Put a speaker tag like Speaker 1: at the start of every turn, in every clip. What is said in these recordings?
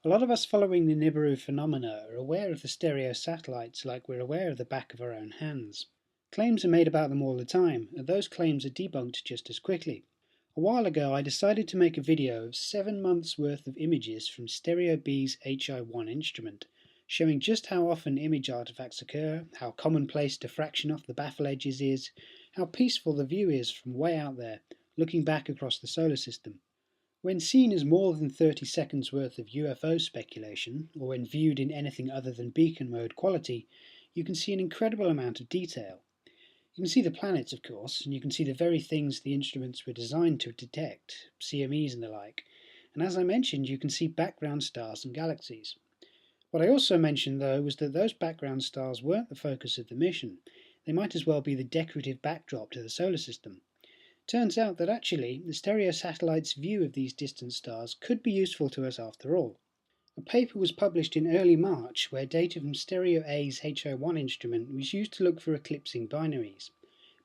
Speaker 1: A lot of us following the Nibiru phenomena are aware of the stereo satellites like we're aware of the back of our own hands. Claims are made about them all the time, and those claims are debunked just as quickly. A while ago I decided to make a video of 7 months worth of images from Stereo B's HI1 instrument, showing just how often image artifacts occur, how commonplace diffraction off the baffle edges is, how peaceful the view is from way out there, looking back across the solar system. When seen as more than 30 seconds worth of UFO speculation, or when viewed in anything other than beacon mode quality, you can see an incredible amount of detail. You can see the planets, of course, and you can see the very things the instruments were designed to detect, CMEs and the like. And as I mentioned, you can see background stars and galaxies. What I also mentioned, though, was that those background stars weren't the focus of the mission. They might as well be the decorative backdrop to the solar system. Turns out that actually, the stereo satellite's view of these distant stars could be useful to us after all. A paper was published in early March where data from Stereo A's HO1 instrument was used to look for eclipsing binaries.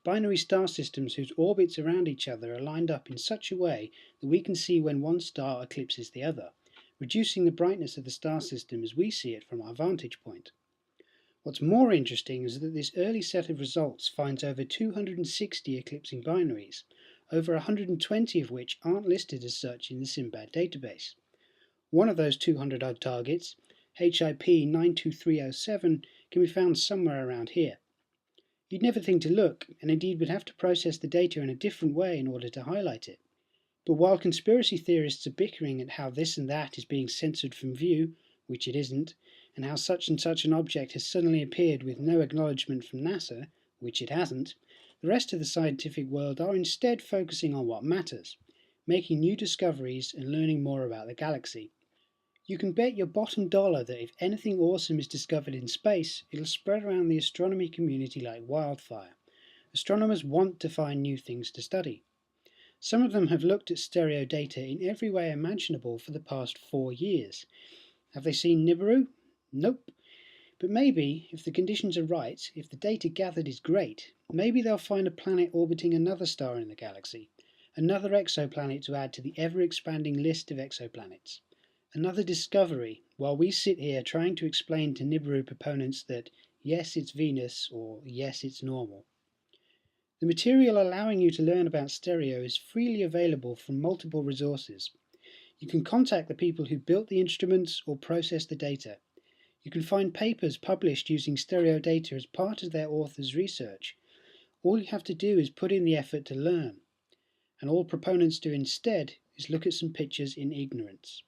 Speaker 1: Binary star systems whose orbits around each other are lined up in such a way that we can see when one star eclipses the other, reducing the brightness of the star system as we see it from our vantage point. What's more interesting is that this early set of results finds over 260 eclipsing binaries, over 120 of which aren't listed as such in the Simbad database. One of those 200-odd targets, HIP 92307, can be found somewhere around here. You'd never think to look, and indeed would have to process the data in a different way in order to highlight it. But while conspiracy theorists are bickering at how this and that is being censored from view, which it isn't, and how such and such an object has suddenly appeared with no acknowledgement from NASA, which it hasn't, the rest of the scientific world are instead focusing on what matters, making new discoveries and learning more about the galaxy. You can bet your bottom dollar that if anything awesome is discovered in space, it'll spread around the astronomy community like wildfire. Astronomers want to find new things to study. Some of them have looked at stereo data in every way imaginable for the past 4 years. Have they seen Nibiru? Nope. But maybe, if the conditions are right, if the data gathered is great, maybe they'll find a planet orbiting another star in the galaxy, another exoplanet to add to the ever-expanding list of exoplanets. Another discovery, while we sit here trying to explain to Nibiru proponents that yes, it's Venus, or yes, it's normal. The material allowing you to learn about stereo is freely available from multiple resources. You can contact the people who built the instruments or process the data. You can find papers published using stereo data as part of their author's research. All you have to do is put in the effort to learn. And all proponents do instead is look at some pictures in ignorance.